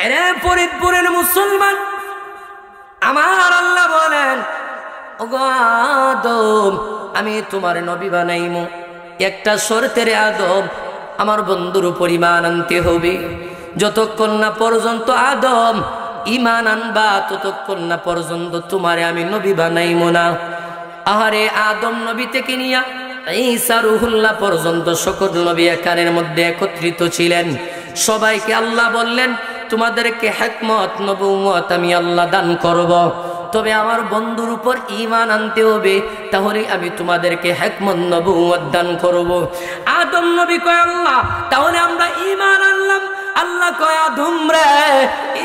এরে ফরিদপুরের মুসলমান, আমার আল্লাহ বলেন, ওগো আদম, আমি তোমার নবী বানাইমু, একটা শর্তের আদম, আমার বন্ধুর উপর ঈমান আনতে হবে। যতক্ষণ না পর্যন্ত আদম ঈমান আনবা, ততক্ষণ না পর্যন্ত তোমারে আমি নবী বানাইমু না। আহারে, আদম নবী থেকে নিয়া ঈসা রুহুল্লাহ পর্যন্ত সকল নবী একানের মধ্যে একত্রিত ছিলেন। সবাইকে আল্লাহ বললেন, তোমাদেরকে হিকমত নবুয়ত আমি আল্লাহ দান করব, তবে আমার বন্ধুর উপর ঈমান আনতে হবে, তাহলে আমি তোমাদেরকে হিকমত নবুয়ত দান করব। আদম নবী কয়, আল্লাহ তাহলে আমরা ঈমান আনলাম। আল্লাহ কয়, আদম রে,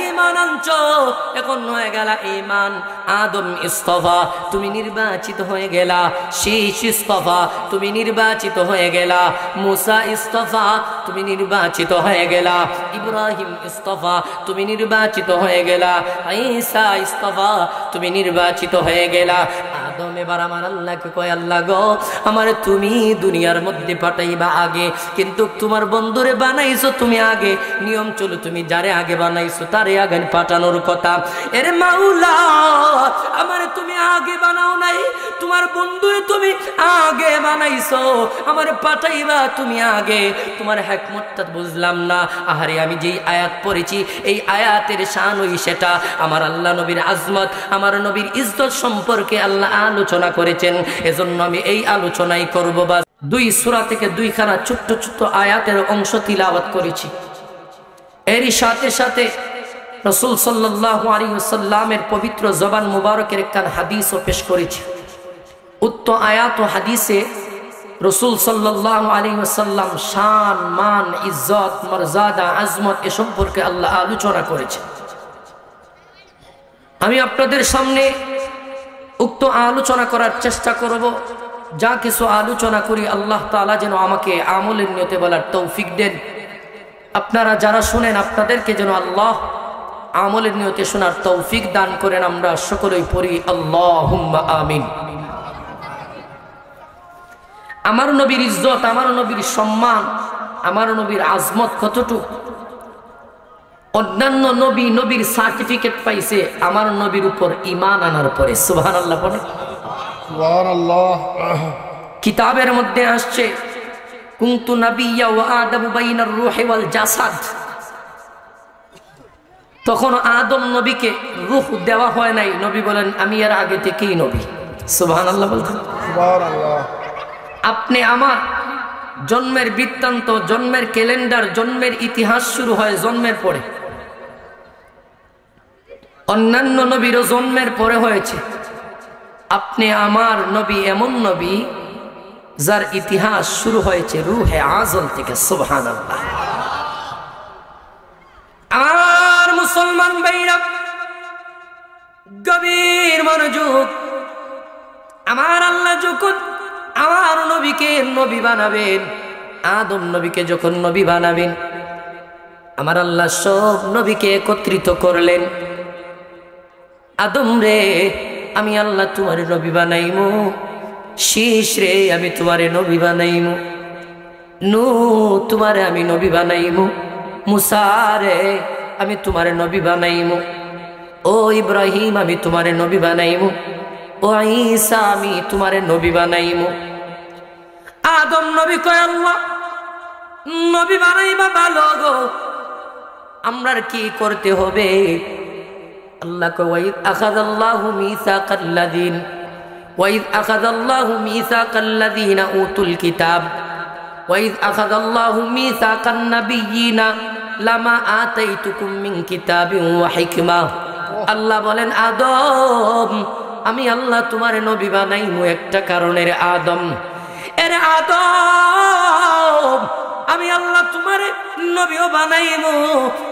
ঈমান আনছো, এখন হয়ে গেল ঈমান। আদম ইস্তফা, তুমি নির্বাচিত হয়ে গেলা। শীষ ইস্তফা, তুমি নির্বাচিত হয়ে গেলা। মুসা ইস্তফা, তুমি নির্বাচিত হয়ে গেলা। ইব্রাহিম ইস্তফা, তুমি নির্বাচিত হয়ে গেলা। ঈসা ইস্তফা, তুমি নির্বাচিত হয়ে গেলা। আদম এবার আমার আল্লাহকে কয়, আল্লাহ গো, আমার তুমি দুনিয়ার মধ্যে পাঠাইবা আগে, কিন্তু তোমার বন্ধুরে বানাইছো তুমি আগে। নিয়ম চলো, তুমি যারে আগে বানাইছো তারে আগে পাঠানোর কথা। এর মাওলা, আমারে তুমি আগে বানাও নাই, তোমার বন্ধুরে তুমি আগে বানাইছো, আমারে পাঠাইবা তুমি আগে। তোমার হিকমতটা বুঝলাম না। আহারে, আমি যেই আয়াত পড়েছি, এই আয়াতের শান ওই সেটা। আমার আল্লাহ নবীর আজমত, আমার নবীর ইজ্জত সম্পর্কে আল্লাহ আলোচনা করেছেন, এজন্য আমি এই আলোচনাই করব। বা 2 সূরা থেকে 2খানা ছোট্ট ছোট্ট আয়াতের অংশ তিলাওয়াত করেছি। এরই সাথে সাথে রাসূল সাল্লাল্লাহু আলাইহি ওয়াসাল্লামের পবিত্র জবান মুবারকের একখান হাদিসও পেশ করেছি। উক্ত আয়াত ও হাদিসে রাসূল সাল্লাল্লাহু আলাইহি ওয়াসাল্লাম শান, মান, ইজ্জত, মর্যাদা, আজমত এ সম্পর্কে আল্লাহ আলোচনা করেছে। আমি আপনাদের সামনে উক্ত আলোচনা করার চেষ্টা করব। যা কিছু আলোচনা করি, আল্লাহ তাআলা যেন আমাকে আমলের নিয়তে বলার তৌফিক দেন। আপনারা যারা শুনেন, আপনাদেরকে যেন আল্লাহ আমলের নিয়তে শোনার তৌফিক দান করেন। আমরা সকলেই পড়ি আল্লাহুম্মা আমিন। আমার নবীর ইজ্জত, আমার নবীর সম্মান, আমার নবীর আজমত কতটুকু। অন্যান্য নবী নবীর সার্টিফিকেট পাইছে আমার নবীর উপর ঈমান আনার পরে। সুবহানাল্লাহ বলে, সুবহানাল্লাহ। কিতাবের মধ্যে আসছে, কুনতু নাবিয়্যা ওয়া আদামু বাইনার রূহি ওয়াল জাসাদ। তখন আদম নবীকে রূহ দেওয়া হয় নাই। নবী বলেন, আমি এর আগে থেকেই নবী। সুবহানাল্লাহ বলতেন, সুবহানাল্লাহ। আপনি আমার জন্মের বৃত্তান্ত, জন্মের ক্যালেন্ডার, জন্মের ইতিহাস শুরু হয় জন্মের পরে। অন্যান্য নবীরও জন্মের পরে হয়েছে। আপনি আমার নবী এমন নবী যার ইতিহাস শুরু হয়েছে রূহে আযম থেকে। সুবহানাল্লাহ। আর মুসলমান ভাইরা, গভীর মনোযোগ। আমার আল্লাহ যখন আমার নবীকে নবী বানাবেন, আদম নবীকে যখন নবী বানাবেন, আমার আল্লাহ সব নবীকে একত্রিত করলেন। আদম রে, আমি আল্লাহ তোমার নবী বানাইমু। শীষ রে, আমি তোমারে নবী বানাইমু। নূহ, তোমারে আমি নবী বানাইমু। মুসা রে, আমি তোমারে নবী বানাইমু। ও ইব্রাহিম, আমি তোমারে নবী বানাইমু। ও ঈসা, আমি তোমারে নবী বানাইমু। আদম নবী কয়, আল্লাহ নবী বানাইবা ভালো গো, আমরার কি করতে হবে? আল্লাহ কয়, ওয়াইদ আখাযাল্লাহু মিসাকাল্লাযীন ওয়াইদ আখাযাল্লাহু মিসাকাল্লাযীনা উতুল কিতাব ওয়াইদ আখাযাল্লাহু মিসাকান নাবিয়্যিনা লামা আতাইতুকুম মিন কিতাবিন ওয়া হিকমা। আল্লাহ বলেন, আদম, আমি আল্লাহ তোমার নবী বানাইমু একটা কারণের। আদম, এরে আদম, আমি আল্লাহ তোমারে নবীও বানাইমু,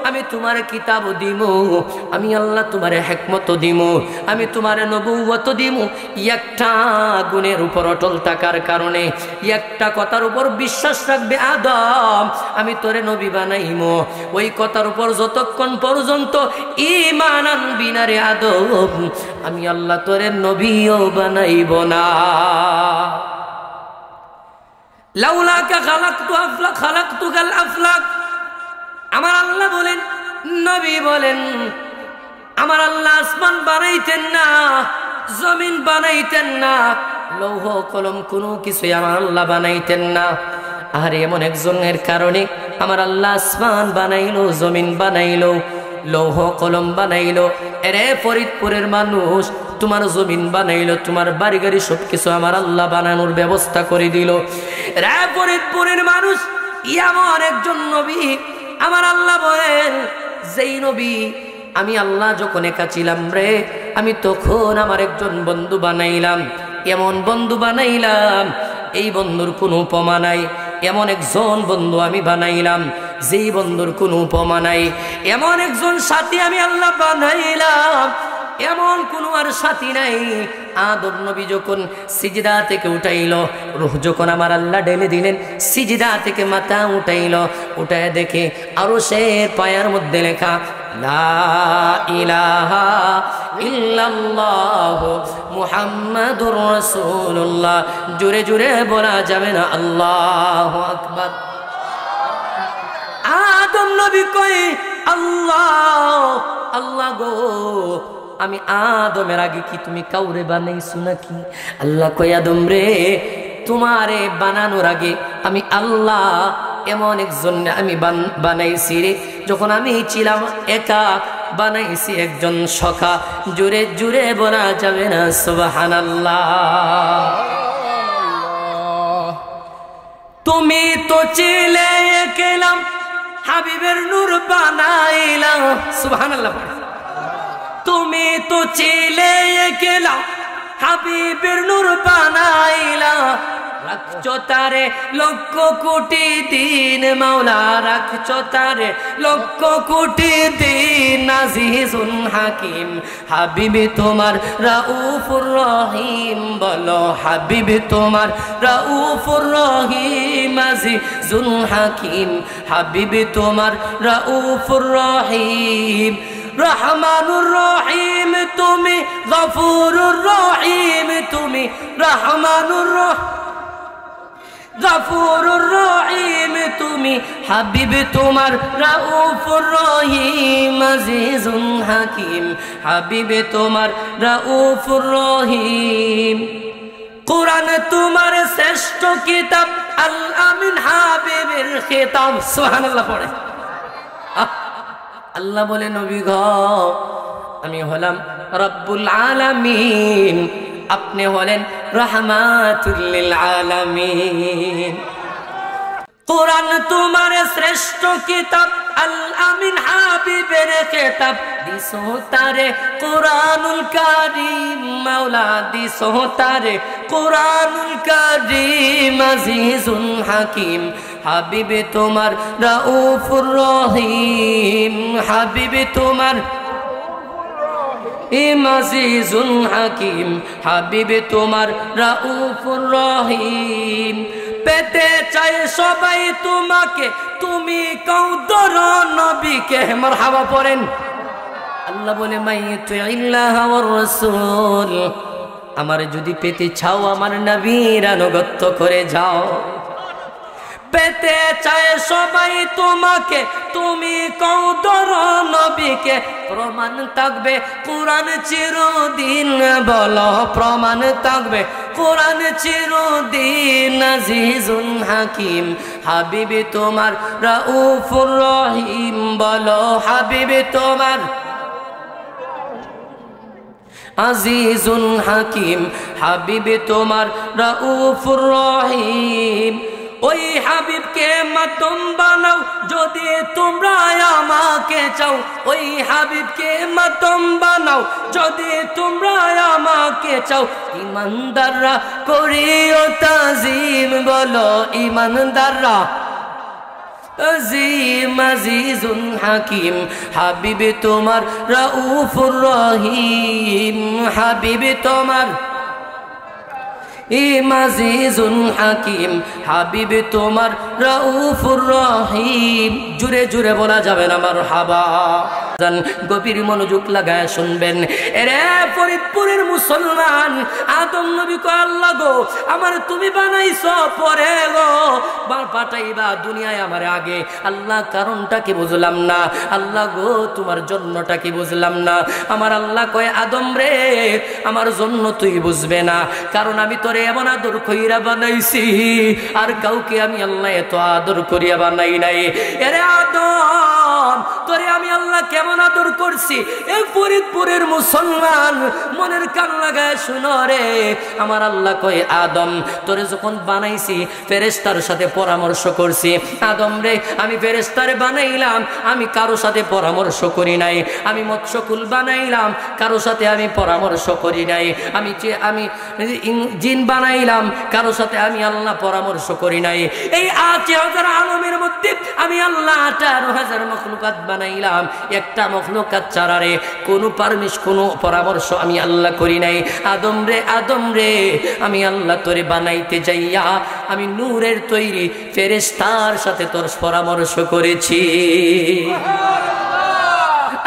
আমি তোমার কিতাব দিমু, আমি আল্লাহ তোমারে হিকমত দিমু, আমি তোমারে নবুয়ত দিমু। একটা গুণের উপর অটল থাকার কারণে, একটা কথার উপর বিশ্বাস রাখবে আদম, আমি তোরে নবী বানাইমু। ওই কথার উপর যতক্ষণ পর্যন্ত ঈমান আনবি না রে আদম, আমি আল্লাহ তোরে নবীও বানাইব না। লাউলাকা খালাকতুকাল আফলাক। আমার আল্লাহ বলেন, নবী বলেন আমার আল্লাহ আসমান বানাইতেন না, জমিন বানাইতেন না, লৌহ কলম কোনো কিছু আমার আল্লাহ বানাইতেন না। আর এমন একজনের কারণে আমার আল্লাহ আসমান বানাইলো, জমিন বানাইলো, লৌহ কলম বানাইলো। এরে ফরিদপুরের মানুষ, তোমার জমিন বানাইলো, তোমার বাড়ি গাড়ি সবকিছু আমার আল্লাহ বানানোর ব্যবস্থা করে দিল। রে ফরিদপুরের মানুষ, এমন একজন নবী আমার আল্লাহ বলেন, যেই নবী আমি আল্লাহ যখন একা ছিলাম রে, আমি তখন আমার একজন বন্ধু বানাইলাম, এমন বন্ধু বানাইলাম এই বন্ধুর কোনো উপমা নাই। এমন একজন বন্ধু আমি বানাইলাম যেই বন্ধুর কোনো উপমা নাই। এমন একজন সাথী আমি আল্লাহ বানাইলাম, এমন কোনো আর সাথী নাই। আদম নবী যখন সিজদা থেকে উঠাইল, রূহ যখন আমার আল্লাহ ঢেলে দিলেন, সিজদা থেকে মাথা উঠাইল, উঠায় দেখে আরশের পায়ার মধ্যে লেখা লা ইলাহা ইল্লাল্লাহু মুহাম্মাদুর রাসূলুল্লাহ। জোরে জোরে বলা যাবে না আল্লাহু আকবার। আদম নবী কই আল্লাহ আল্লাহ গো, আমি আদমের আগে কি তুমি কাউরে বানাইছো নাকি? আল্লাহ কই আদম রে, তোমারে বানানোর আগে আমি আল্লাহ এমন একজন আমি বানাইছি রে, যখন আমি ছিলাম একা বানাইছি একজন সখা। জুড়ে জুড়ে বলা যাবে না সুবহানাল্লাহ। তুমি তো ছিলে একেলাম, হাবিবের নূর বানাইলাম। সুবহানাল্লাহ। তুমি তো ছিলে একেলাম, হাবিবের নূর বানাইলা। রাখছো তারে লক্ষ কোটি দিন মাওলা, রাখছো তারে লক্ষ কোটি দিন। আজিজুন হাকিম হাবিবে তোমার রাউফুর রহিম, বলো হাবিবে তোমার রাউফুর রহিম। আজিজুন হাকিম হাবিবে তোমার রাউফুর রহিম। রহমানুর রহিম তুমি, গফুরুর রহিম তুমি, রহমানুর গফুরুর রহিম তুমি, হাবিব তোমার রাউফুর রহিম। আজিজুন হাকিম হাবিব তোমার রাউফুর রহিম। কোরআন তোমার শ্রেষ্ঠ কিতাব, আল আমিন হাবিবের খেতাব। সুবহানাল্লাহ পড়ে। আল্লাহ বলে নবী গ, আমি হলাম রব্বুল আলামিন, আপনি হলেন রাহমাতুল লিল আলামিন। কোরআন তোমার শ্রেষ্ঠ কিতাব, আল আমিন হাবিবের খেতাব। দিছো তারে কোরআনুল কারীম মাওলা, দিছো তারে কোরআনুল কারীম। আজিজুন হাকিম হাবিবে তোমার রাউফুর রহিম, হাবিবে তোমার আজিজুন হাকিম হাবিবে তোমার রাউফুর রহিম। পেতে চাই সবাই তোমাকে, তুমি কৌদর নবীকে। মারহাবা পড়েন। আল্লাহ বলে মাইয়ুতিল্লাহ ওয়ার রাসূল, আমার যদি পেতে চাও আমার নবীর আনুগত্য করে যাও। পেতে চায় সবাই তোমাকে, তুমি কৌদর নবীকে। প্রমাণ থাকবে কোরআন চিরদিন, বলো প্রমাণ থাকবে কোরআন চিরদিন। আজিজুন হাকিম হাবিবে তোমার রাউফুর রহিম, বলো হাবিবে তোমার আজিজুন হাকিম হাবিবে তোমার রাউফুর রহিম। ওই হাবিবকে মাধ্যম বানাও যদি তোমরা আমাকে চাও, ওই হাবিবকে মাধ্যম বানাও যদি তোমরা আমাকে চাও। ইমানদাররা করিও তাজিম, বলো ইমানদাররা আজিম। আজিজুন হাকিম হাবিবে তোমার রাউফুর রহিম, হাবিবে তোমার আজিজুন হাকিম, হাবিব তোমার রাউফুর রহিম। জুড়ে জুড়ে বলা যাবে না মারহাবা। গভীর মনোযোগ লাগায় শুনবেন। এরে ফরিদপুরের মুসলমান, আদম নবী কয় আল্লাহ গো আমার তুমি বানাইছো পরে গো পাঠাইবা দুনিয়ায় আমার আগে। আল্লাহ কারণটা কি বুঝলাম না, আল্লাহ গো তোমার জন্যটা কি বুঝলাম না। আমার আল্লাহ কয় আদম রে আমার জন্য তুই বুঝবে না, কারণ আমি তোরে এমন আদর কইরা বানাইছি আর কাউকে আমি আল্লাহ এত আদর করিয়া বানাই নাই। এরে আদম তোরে আমি আল্লাহ কেমন আদর করছি, এই ফরিদপুরের মুসলমান মনের কান লাগায় শুনো রে। আমার আল্লাহ কয় আদম তোরে যখন বানাইছি ফেরেশতার সাথে পরামর্শ করছি। আদম রে আমি ফেরেশতারে বানাইলাম, আমি কারো সাথে পরামর্শ করি নাই। আমি মৎস্যকুল বানাইলাম, কারো সাথে আমি পরামর্শ করি নাই। আমি জিন বানাইলাম, কারো সাথে আমি আল্লাহ পরামর্শ করি নাই। এই ৮,০০০ আলমের মধ্যে আমি আল্লাহ ১৮,০০০ মখলুকাত বানাইলাম, একটা মখলুকাত ছাড়ারে কোনো কোনো পরামর্শ আমি আল্লাহ করি নাই। আদম রে আমি আল্লাহ তোরে বানাইতে যাইয়া আমি নূরের তৈরি ফেরেশতার সাথে তোর পরামর্শ করেছি।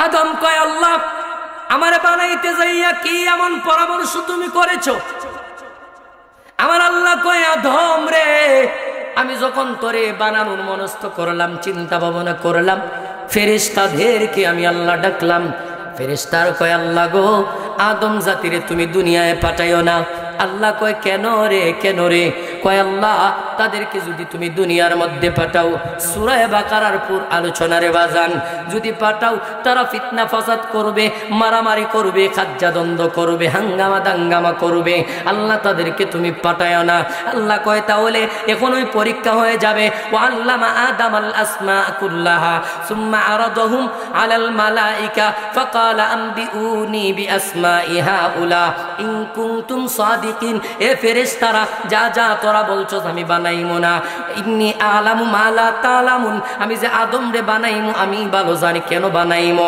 আদম কয় আল্লাহ আমারে বানাইতে যাইয়া কি এমন পরামর্শ তুমি করেছো? আমার আল্লাহ কয় আদম রে আমি যখন তোরে বানানোর মনস্থ করলাম, চিন্তা ভাবনা করলাম, ফেরেশতাদেরকে আমি আল্লাহ ডাকলাম। ফেরেশতার কয় আল্লাহ গো আদম জাতিরে তুমি দুনিয়ায় পাঠাইও না। আল্লাহ কয় কেন রে? কয় আল্লাহ তাদেরকে যদি তুমি দুনিয়ার মধ্যে পাঠাও, সূরা বাকারার পুর আলোচনারে বাজান, যদি পাঠাও তারা ফিতনা ফাসাদ করবে, মারামারি করবে, খাজ্জাদ্বন্দ্ব করবে, হাঙ্গামা দাঙ্গামা করবে। আল্লাহ তাদেরকে তুমি পাঠায়ও না। আল্লাহ কয় তাহলে এখন ওই পরীক্ষা হয়ে যাবে। ওয়া আল্লামা আদামাল আসমা কুল্লাহা সুম্মা আরাদাহুম আলাল মালাইকা ফাকালা আনবিউনি বিআসমাই হাউলা ইন কুনতুম সাদিকিন। এ ফেরেশতারা যা তোরা বলছো আমি বানাইমু না। ইন্নী আলামু মা লা তালামুন, আমি যে আদম রে বানাইমু আমি ভালো জানি কেন বানাইমু।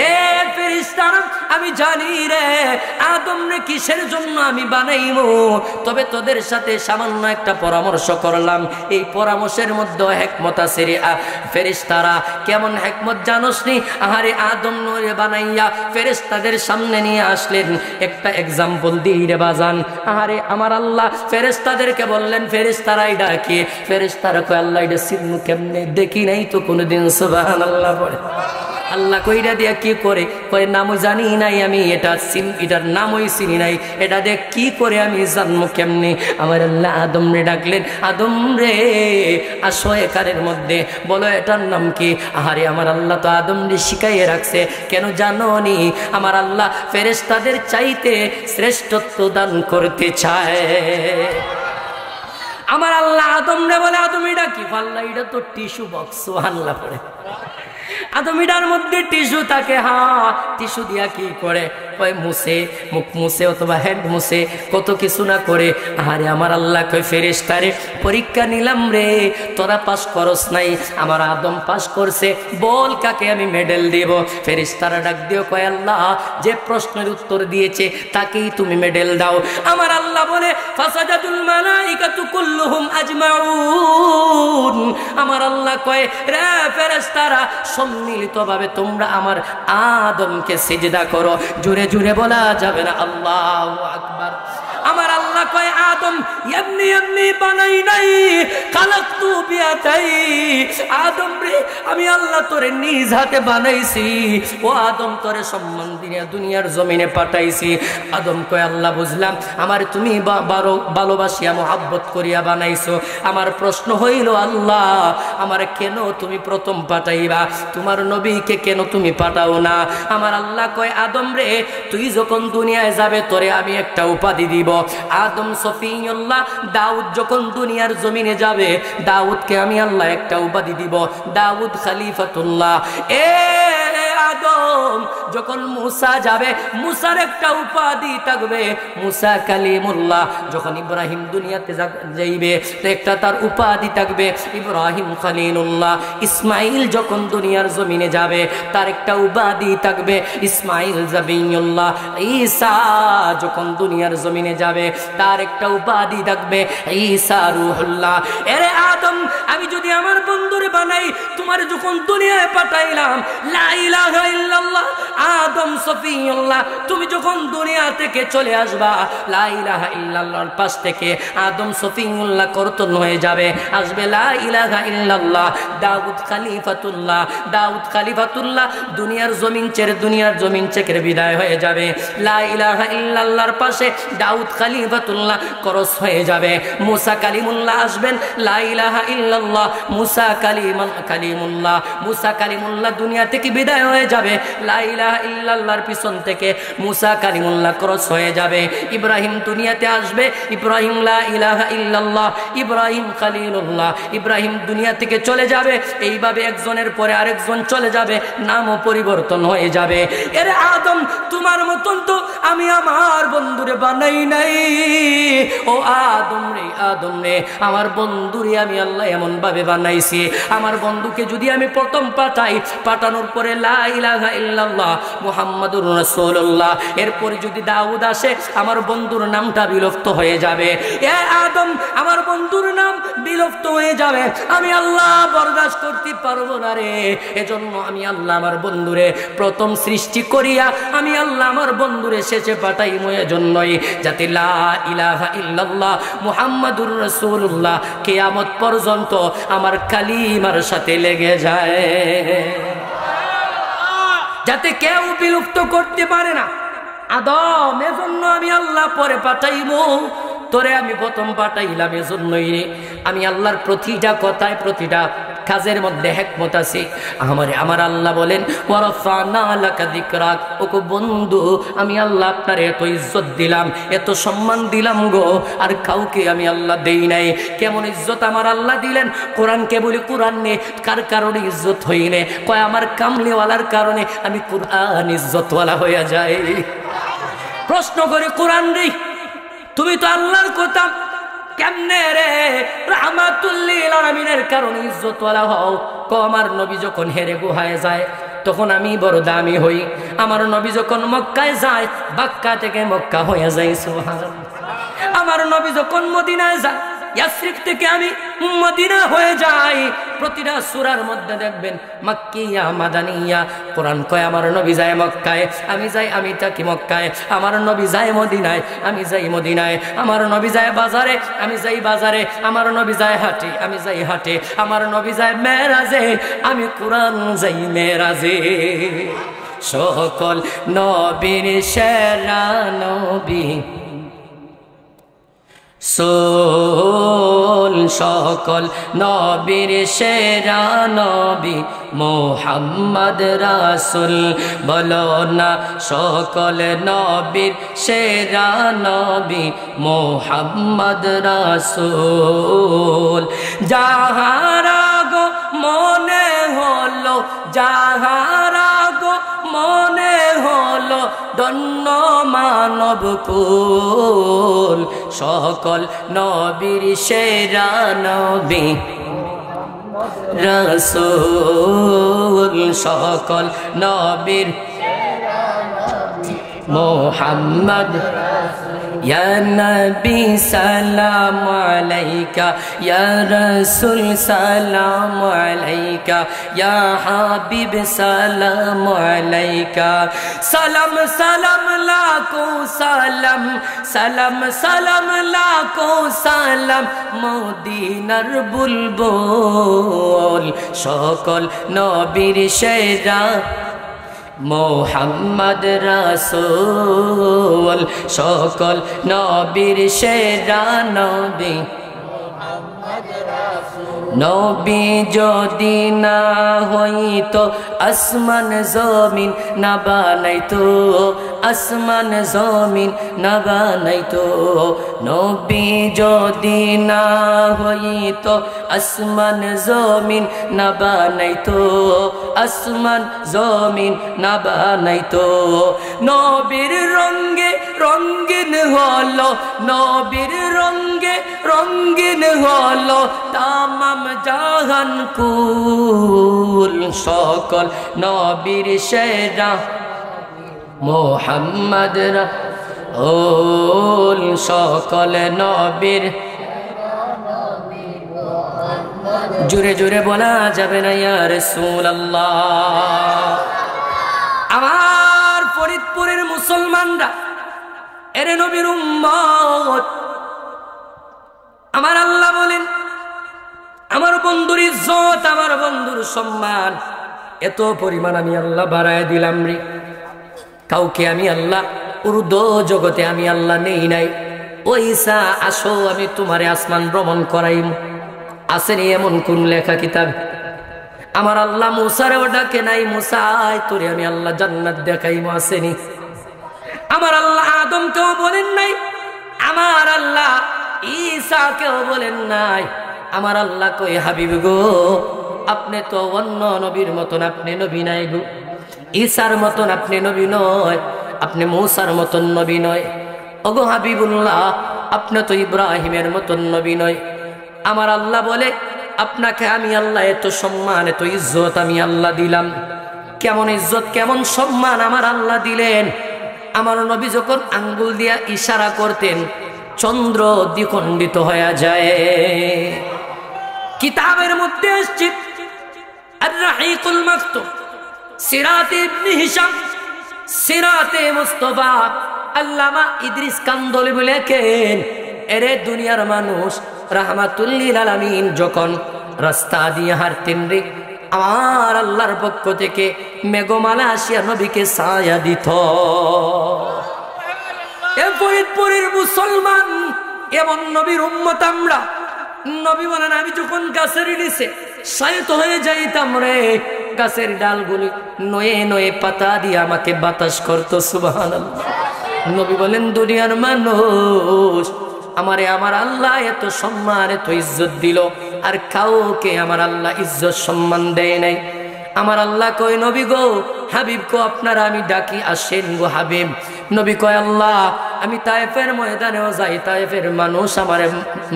এ ফেরেশতারা আমি জানি রে আদম রে কিসের জন্য আমি বানাইমু, তবে তোদের সাথে সামান্য একটা পরামর্শ করলাম। এই পরামর্শের মধ্যে হিকমত আছে রে। ফেরেশতারা কেমন হিকমত জানোস নি? আহারে আদম রে বানাইয়া ফেরেশতাদের সামনে নিয়ে আসলেন। একটা এক্সাম্পল দিই রে বাজান। আহারে আমার আল্লাহ ফেরেশতাদেরকে বললেন ফেরেশতারাই ডাকে। ফেরেশতারা কয় আল্লাহ এটা চিনমু কেমনে? দেখি নাই তো কোনোদিন। সুবহানাল্লাহ পড়ে। আল্লাহ কইরা দিয়া কি করে? কয় নামও জানি নাই আমি, এটার নামই চিনি নাই, এটা দেখ কি করে আমি জানবো কেমনে? আমার আল্লাহ আদম রে ডাকলেন, আদম রে আসো একারের মধ্যে, বলো এটার নাম কি? আহারে আমার আল্লাহ তো আদম রে শিখাইয়ে রাখছে। কেন জানো নি? আমার আল্লাহ ফেরেশতাদের চাইতে শ্রেষ্ঠত্ব দান করতে চায়। আমার আল্লাহ আদম রে বলে আদম এটা কি? আল্লাহ এটা তো টিস্যু বক্স। সুবহানাল্লাহ পড়ে। আদমিটার মধ্যে টিস্যু থাকে। হ্যাঁ টিস্যু দিয়া কি করে? কয় মুছে, মুখ মুছে অথবা হ্যান্ড মুছে, কত কিছু না করে। আরে আমার আল্লাহ কয় ফেরেশতারে পরীক্ষা নিলাম রে, তোরা পাস করস নাই, আমার আদম পাস করছে, বল কাকে আমি মেডেল দেব? ফেরেশতারা ডাক দিও কয় আল্লাহ যে প্রশ্নের উত্তর দিয়েছে তাকেই তুমি মেডেল দাও। আমার আল্লাহ বলে ফাসাজাদুল মালাইকাতু কুল্লুহুম আজমাউন। আমার আল্লাহ কয় রে ফেরেশতারা সম্মিলিতভাবে তোমরা আমার আদমকে সিজদা করো। জোরে জোরে বলা যাবে না আল্লাহু আকবার। আমার আল্লাহ কয় আদম এমনি এমনি বানাই নাই, খালাকতু বিয়াদাই। আদম রে আমি আল্লাহ তোরে নিজ হাতে বানাইছি। ও আদম তোরে সম্মান দিয়ে দুনিয়ার জমিনে পাঠাইছি। আদম কয় আল্লাহ বুঝলাম, আমার তুমি ভালোবাসিয়া মোহাব্বত করিয়া বানাইছো। আমার প্রশ্ন হইল আল্লাহ আমার কেন তুমি প্রথম পাঠাইবা? তোমার নবীকে কেন তুমি পাঠাও না? আমার আল্লাহ কয় আদম রে তুই যখন দুনিয়ায় যাবে তোরে আমি একটা উপাধি দিব। আদম সফিউল্লাহ, দাউদ যখন দুনিয়ার জমিনে যাবে দাউদকে আমি আল্লাহ একটা উপাধি দিব, দাউদ খলিফাতুল্লাহ। এ আদম যখন মুসা যাবে, মুসার একটা উপাধি থাকবে মুসা কালিমুল্লাহ। যখন ইব্রাহিম দুনিয়াতে যাইবে একটা তার উপাধি থাকবে ইব্রাহিম খলিলুল্লাহ। ইসমাইল যখন দুনিয়ার জমিনে যাবে তার একটা উপাধি থাকবে ইসমাইল জাবিউল্লাহ। ঈসা যখন দুনিয়ার জমিনে যাবে তার একটা উপাধি থাকবে ঈসা রূহুল্লাহ। এরে আদম, আমি যদি আমার বন্ধুরে বানাই, তোমার যখন দুনিয়ায় পাঠাইলাম লা ইলাহা ইল্লাল্লাহ আদম সফিউল্লাহ, তুমি যখন দুনিয়া থেকে চলে আসবা লা ইলাহা ইল্লাল্লাহর পাশ থেকে আদম সফিউল্লাহ কর্তন হয়ে যাবে, আসবে লা ইলাহা ইল্লাল্লাহ দাউদ খলিফাতুল্লাহ। দাউদ খলিফাতুল্লাহ দুনিয়ার জমিন ছেড়ে বিদায় হয়ে যাবে, লা ইলাহা ইল্লাল্লাহর পাশে দাউদ খলিফাতুল্লাহ করস হয়ে যাবে। মুসা কালিমুল্লাহ আসবেন, লা ইলাহা ইল্লাল্লাহ মুসা কালিমুল্লাহ। মুসা কালিমুল্লাহ দুনিয়া থেকে বিদায় হয়ে যাবে, লা ইলাহা ইল্লাল্লাহর পিছন থেকে মুসা কালিমুল্লাহ ক্রস হয়ে যাবে। ইব্রাহিম দুনিয়াতে আসবে, ইব্রাহিম লা ইলাহা ইল্লাল্লাহ ইব্রাহিম খলিলুল্লাহ। ইব্রাহিম দুনিয়া থেকে চলে যাবে, এইভাবে একজনের পরে আরেকজন চলে যাবে, নামও পরিবর্তন হয়ে যাবে। এর আদম, তোমার মতন তো আমি আমার বন্ধুরে বানাই নাই। ও আদম রে, আমার বন্ধুরে আমি আল্লাহ এমন ভাবে বানাইছি, আমার বন্ধুকে যদি আমি প্রথম পাঠানোর পরে লা ইলাহা ইল্লাল্লাহ মুহাম্মাদুর রাসূলুল্লাহ, এরপরে যদি দাউদ আসে আমার বন্ধুর নামটা বিলুপ্ত হয়ে যাবে। এ আদম, আমার বন্ধুর নাম বিলুপ্ত হয়ে যাবে, আমি আল্লাহ বরদাস্ত করতে পারবো না রে। এজন্য আমি আল্লাহ আমার বন্ধুরে প্রথম সৃষ্টি করিয়া আমি আল্লাহ আমার বন্ধুরে শেষে পাঠাইমু, এজন্যই যাতে লা ইলাহা ইল্লাল্লাহ মুহাম্মাদুর রাসূলুল্লাহ কিয়ামত পর্যন্ত আমার কালিমার সাথে লেগে যায়, যাতে কেউ বিলুপ্ত করতে পারে না। আদম, এজন্য আমি আল্লাহ পরে পাঠাইবো, তোরে আমি প্রথম পাঠাইলাম এজন্যই রে। আমি আল্লাহর প্রতিটা কথায় প্রতিটা কাজের মধ্যে হিকমত আছে। আমার আল্লাহ বলেন ওয়ারাফানা লাকা যিকরাক, ওগো বন্ধু আমি আল্লাহ আপনার এত ইজ্জত দিলাম, এত সম্মান দিলাম গো, আর কাউকে আমি আল্লাহ দেই নাই। কেমন ইজ্জত আমার আল্লাহ দিলেন? কোরআনকে বলি কোরআন নে কার কারণে ইজ্জত হইলে? কয় আমার কামলিওয়ালার কারণে আমি কোরআন ইজ্জতওয়ালা হয়ে যাই। প্রশ্ন করে কোরআন রে, তুমি তো আল্লাহর কথা কেমনে রে রাহমাতুল লিল আলামিনের কারণে ইজ্জতওয়ালা হও? আমার নবী যখন হেরে গুহায় যায় তখন আমি বড় দামি হই, আমার নবী যখন মক্কায় যায় বাক্কা থেকে মক্কা হয়ে যায় সুবহানাল্লাহ। আমার নবী যখন মদিনায় যায় ইয়াসরিব থেকে আমি মদিনা হয়ে যাই। প্রতিটা সূরার মধ্যে দেখবেন মাক্কিয়া মাদানিয়া। কোরআন কয় আমার নবী যায় মক্কায়, আমি থাকি মক্কায়। আমার নবী যায় মদিনায়, আমি যাই মদিনায়। আমার নবী যায় বাজারে, আমি যাই বাজারে। আমার নবী যায় হাটে, আমি যাই হাটে। আমার নবী যায় মেরাজে, আমি কোরআন যাই মেরাজে। সকল নবীর সেরা নবী সকল নবীর সেরা নবী মুহাম্মদ রাসূল। বলো না সকল নবীর সেরা নবী মুহাম্মদ রাসূল। যাহারা গো মনে হলো, যাহারা গো মনে হলো ধন্য মানব কুল, সকল নবীর সেরা নবী রাসূল। সকল নবীর মুহাম্মদ ইয়া নবী সালাম আলাইকা, ইয়া রাসূল সালাম আলাইকা, ইয়া হাবিব সালাম আলাইকা। সালাম সালাম লাখো সালাম, সালাম সালাম লাখো সালাম মদিনার বুলবুল। সকল নবীর সেরা মুহাম্মদ রাসূল। সকল নবীর সেরা নবী মুহাম্মদ রাসূল। নবী যদি না হইতো আসমান জমিন না বানাইতো, আসমান জমিন না বানাইতো। নবী যদি না হইতো আসমান জমিন না বানাইতো, আসমান জমিন না বানাইতো। নবীর রঙ্গে রঙ্গিন হলো, নবীর রঙ্গে রঙ্গিন হলো তামাম জাহান কুল। সকল নবীর সেরা মোহাম্মদ রাসূল, সকল নবীর। জোরে জোরে বলা যাবে না ইয়া রাসূলুল্লাহ। আমার ফরিদপুরের মুসলমানরা, এরে নবীর উম্মত, আমার আল্লাহ বলেন আমার বন্ধুর ইজ্জত, আমার বন্ধুর সম্মান এত পরিমাণ আমি আল্লাহ বাড়ায় দিলাম রে। কাউকে আমি আল্লাহ উর্দু জগতে আমি আল্লাহ নেই নাই। ও ঈসা আসো আমি তোমারে আসমান ভ্রমণ করাইম, আসেনি এমন কোন লেখা কিতাব? আমার আল্লাহ মুসারেও ডাকে নাই, মুসা আয় তোরে আমি আল্লাহ জান্নাত দেখাইম, আসেনি? আমার আল্লাহ আদমকেও বলেন নাই, আমার আল্লাহ ঈসাকেও বলেন নাই। আমার আল্লাহ কই হাবিব গো আপনি তো অন্য নবীর মতন, আপনি নবী নাই গো। ঈসার মতন আপনি নবী নয়, আপনি মুসার মতন নবী নয়। ওগো হাবিবুল্লাহ আপনি তো ইব্রাহিমের মতন নবী নয়। আমার আল্লাহ বলে আপনাকে আমি আল্লাহ এত সম্মান এত ইজ্জত আমি আল্লাহ দিলাম। কেমন ইজ্জত কেমন সম্মান আমার আল্লাহ দিলেন। আমার নবী যখন আঙ্গুল দিয়া ইশারা করতেন চন্দ্র দ্বিখণ্ডিত হয়ে যায়। কিতাবের মধ্যে আসছে আর-রাহিকুল মাকতুম, সিরাতে ইবনে হিশাম, সিরাতে মুস্তাফা, আল্লামা ইদ্রিস কান্দলি লেখেন, এরে দুনিয়ার মানুষ রাহমাতুল লিল আলামিন যখন রাস্তা দিয়ে হাঁটতেন রে, আমার আল্লাহর পক্ষ থেকে মেঘমালা আসিয়া নবীকে ছায়া দিত। এ ফরিদপুরের মুসলমান এমন নবীর উম্মত আমরা। নবী বলেন আমি যখন গাছের নিচে শায়িত হয়ে যাইতাম রে, গাছের ডালগুলি নয়ে নয়ে পাতা দিয়ে আমাকে বাতাস করতো। সুবহানাল্লাহ। নবী বলেন দুনিয়ার মানুষ আমারে আমার আল্লাহ এত সম্মান এত ইজ্জত দিল, আর কাউকে আমার আল্লাহ ইজ্জত সম্মান দেয় নাই। আমার আল্লাহ কয় নবী গো হাবিব গো আপনারা আমি ডাকি আসেন গো হাবিব। নবী কয় আল্লাহ আমি তায়েফের ময়দানেও যাই, তায়েফের মানুষ আমারে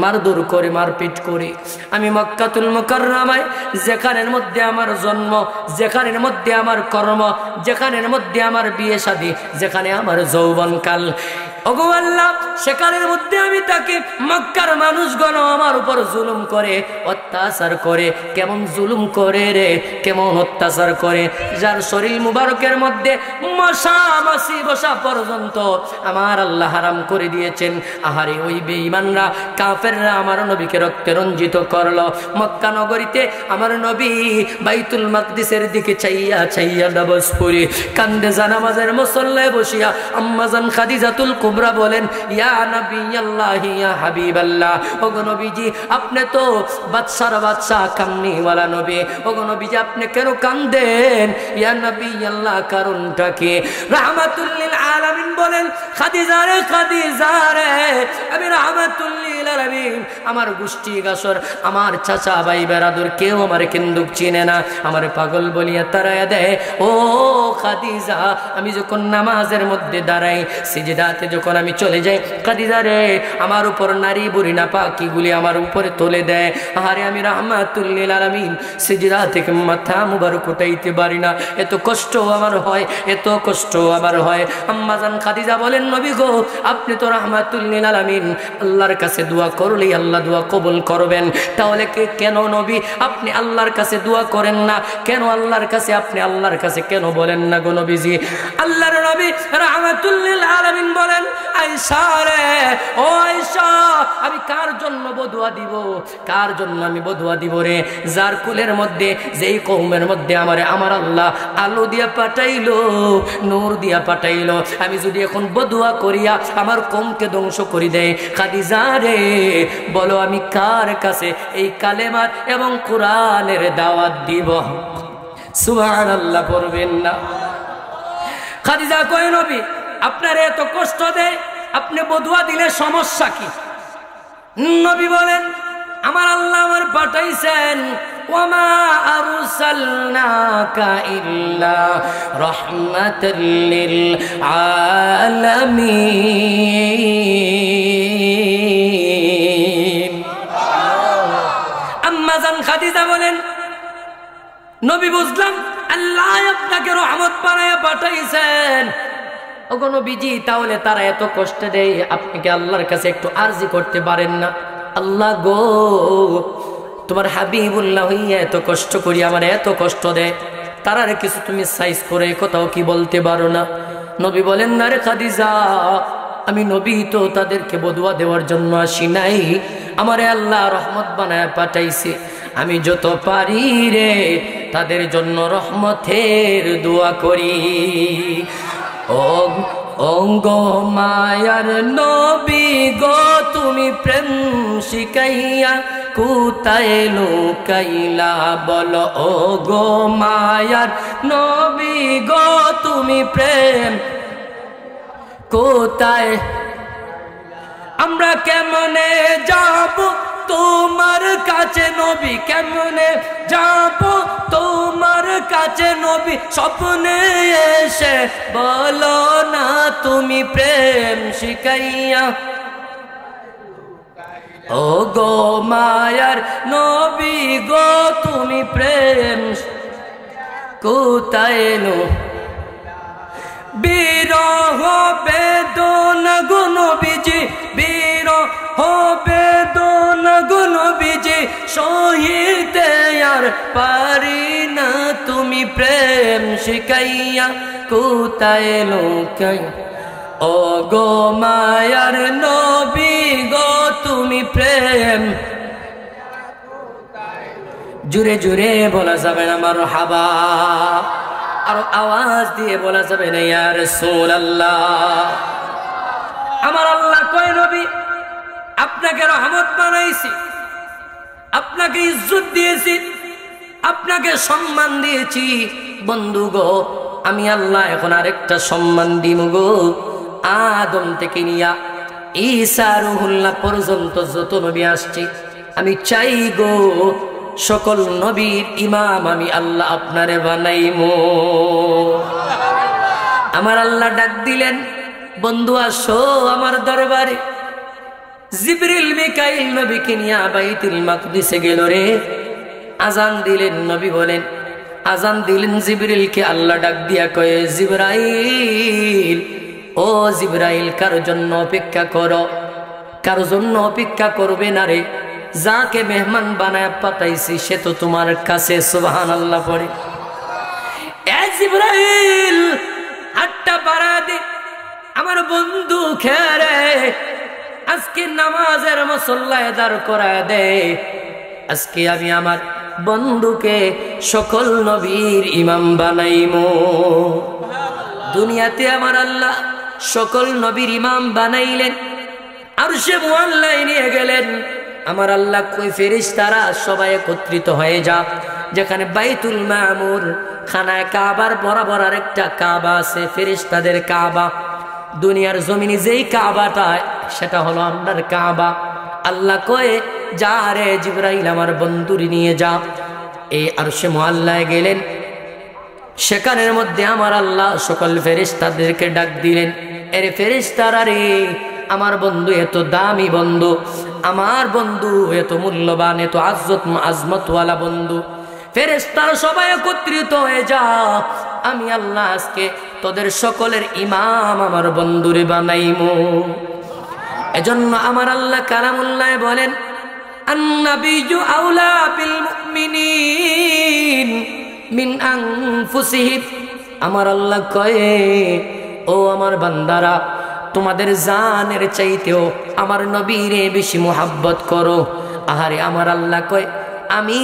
মারধর করে মারপিট করে। আমি মক্কাতুল মুকাররমায় যেখানের মধ্যে আমার জন্ম, যেখানের মধ্যে আমার কর্ম, যেখানের মধ্যে আমার বিয়ে শাদী, যেখানে আমার যৌবনকাল, ওগো আল্লাহ সেখানের মধ্যে আমি তাকে মক্কার মানুষগণ আমার উপর জুলুম করে অত্যাচার করে। কেমন জুলুম করে রে, কেমন অত্যাচার করে, যার শরীর মুবারকের মধ্যে মশা মাছি বসা পর্যন্ত আমার আল্লাহ হারাম করে দিয়েছেন। আহারে ওই বেঈমানরা কাফেররা আমার নবীকে রক্তে রঞ্জিত করলো। মক্কা নগরীতে আমার নবী বাইতুল মাকদিসের দিকে চাইয়া চাইয়া নামাজ পড়ে কান্দে জানামাজের মুসল্লায় বসিয়া আম্মাজান খাদিজাতুল কুবরা বলেন ইয়া নবী আল্লাহ ইয়া হাবিবাল্লাহ, ওগো নবীজি আপনি তো বাদশার বাদশা কামনিওয়ালা নবী, ওগো নবীজি আপনি কেন কান্দেন? ইয়া নবী আল্লাহ কারণটা কি? রাহমাতুল লিল আলামিন বলেন খাদিজা রে খাদিজা রে, আমি রাহমাতুল লিল আলামিন, আমার গোষ্ঠী গাছর আমার চাচা ভাই বেরাদুর কেউ আমার কিন্দুক চিনে না, আমার পাগল বলিয়া তারায়া দেয়। ও খাদিজা আমি যখন নামাজের মধ্যে দাঁড়াই, সিজদাতে যখন আমি চলে যাই, খাদিজা রে আমার উপর নারী বুড়ি না পাখিগুলি আমার উপরে তুলে দেয়। আরে আমি রাহমাতুল লিল আলামিন সিজদা থেকে মাথা মুবারক উঠাইতে পারি না, এত কষ্ট আমার হয়, এত কষ্ট আমার হয়। আম্মাজান খাদিজা বলেন নবী গো আপনি তো রাহমাতুল লিল আলামিন, আল্লাহর কাছে দোয়া করলেই আল্লাহ দোয়া কবুল করবেন, তাহলে কেন নবী আপনি আল্লাহর কাছে দোয়া করেন না? কেন আল্লাহর কাছে আপনি আল্লাহর কাছে কেন বলেন না গো নবীজি? আল্লাহর নবী রাহমাতুল লিল আলামিন বলেন আয়েশা রে, ও আয়েশা আমি কার জন্য বদুয়া দিব, কার জন্য আমি বদুয়া দিব রে? যার কুলের মধ্যে যেই কওমের মধ্যে আমার আল্লাহ আলো দিয়া পাঠাইলো, নূর দিয়া পাঠাইলো, আমি যদি এখন বদুয়া করিয়া আমার কমকে ধ্বংস করে দেয়, খাদিজা রে বলো আমি কার কাছে এই কালেমার এবং কোরআনের দাওয়াত দিব? সুবহানাল্লাহ পড়বেন না? খাদিজা কয় নবী আপনার এত কষ্ট দেয়, আপনি বদুয়া দিলে সমস্যা কি? নবী বলেন আমার আল্লাহ আমার পাঠাইছেন ওয়ামা আরসালনাকা ইল্লা রাহমাতাল লিল আলামিন। আম্মা জান খাদিজা বলেন নবী বুঝলাম আল্লাহ আপনাকে রহমত বানায়া পাঠাইছেন। ওগো নবীজি তাহলে তারা এত কষ্ট দেয়, আপনি কি আল্লাহর কাছে একটু আরজি করতে পারেন না? আল্লাহ গো তোমার হাবিবুল্লাহ হইয়া এত কষ্ট করি আমার এত কষ্ট দেয়, তারারে কিছু তুমি সাইজ করে কোথাও কি বলতে পারো না? নবী বলেন না রে খাদিজা, আমি নবী তো তাদেরকে বদুয়া দেওয়ার জন্য আসি নাই, আমারে আল্লাহ রহমত বানায় পাঠাইছে। আমি যত পারি রে তাদের জন্য রহমতের দোয়া করি। অঙ্গ মায়ার নবী গো তুমি প্রেম শিখাইয়া কোথায় লুকাইলা বলো? ও গো মায়ার নবী গো তুমি প্রেম কোথায়? আমরা কেমনে যাব তোমার কাছে নবী, কেমনে যাব তোমার কাছে নবী? স্বপ্নে এসে বলো না তুমি প্রেম শিখাইয়া। ও গো মায়ার নবী গো তুমি প্রেম কোথায় লো? বিরহ বেদনা গো নবীজি, বিরহ বেদনা গো নবীজি সহিতে আর পারি না তুমি প্রেম শিখাইয়া কোথায় লুকাই? ও গো মায়ার নবী গো তুমি প্রেম। জুড়ে জুড়ে বলা যাবে না মারহাবা, আর আওয়াজ দিয়ে বলা যাবে না ইয়া রাসূলুল্লাহ। আমার আল্লাহ কয় নবী আপনাকে রহমত বানাইছি, আপনাকে ইজ্জত দিয়েছি, আপনাকে সম্মান দিয়েছি। বন্ধু গো আমি আল্লাহ এখন আরেকটা সম্মান দিব গো। আদম থেকে নিয়া ঈসা রুহুল্লাহ পর্যন্ত যত নবী আসছে আমি চাই গো সকল নবীর ইমাম আমি আল্লাহ আপনারে বানাইমু। আমার আল্লাহ ডাক দিলেন বন্ধু আসো আমার দরবারে। জিবরিল মিকাইল নবীকে নিয়ে বাইতুল মাকদিসে গেল রে। আজান দিলেন, নবী বলেন আজান দিলেন জিবরিলকে আল্লাহ ডাক দিয়া কয়ে জিবরাইল, ও জিবরাইল কার জন্য অপেক্ষা করো? কার জন্য অপেক্ষা করবে না রে? যাকে মেহমান বানায় পাঠাইছি সে তো তোমার কাছে। সুবহানাল্লাহ পড়ে। এ জিবরাইল হাতটা বাড়া দে, আমার বন্ধু খেরে আজকে নামাজের মুসল্লায় দাঁড় করায় দে। আজকে আমি আমার বন্ধুকে সকল নবীর ইমাম বানাইমু। দুনিয়াতে আমার আল্লাহ সকল নবীর ইমাম বানাইলেন, আরশে মুআল্লায় নিয়ে গেলেন। আমার আল্লাহ কই ফেরেশতারা সবাই একত্রিত হয়ে যা, যেখানে বাইতুল মামুর খানায় কাবার বরাবর আরেকটা কাবা আছে, ফেরেশতাদের কাবা। দুনিয়ার জমিনে যেই কাবাটা সেটা হলো আপনার কাবা। আল্লাহ কয়ে যা রে জিবরাইল আমার বন্ধুরি নিয়ে যা। এই আরশে মুআল্লায় গেলেন, সেখানের মধ্যে আমার আল্লাহ সকল ফেরেশতাদেরকে ডাক দিলেন, এরে ফেরেশতারা রে আমার বন্ধু এত দামি বন্ধু, আমার বন্ধু এত মূল্যবান, এত আজমতওয়ালা বন্ধু, ফেরেশতারা সবাই একত্রিত হয়ে যা। আমি আল্লাহ আজকে তোদের সকলের ইমাম আমার বন্ধুরে বানাইমু। এজন্য আমার আল্লাহ কালামুল্লাহ বলেন আন-নাবিয়্যু আওলা বিল মুমিনিন মিন আনফুসিহিম। আমার আল্লাহ কয়ে ও আমার বান্দারা তোমাদের জানের চাইতেও আমার নবীরে বেশি মুহাব্বত করো। আহারে আমার আল্লাহ কয় আমি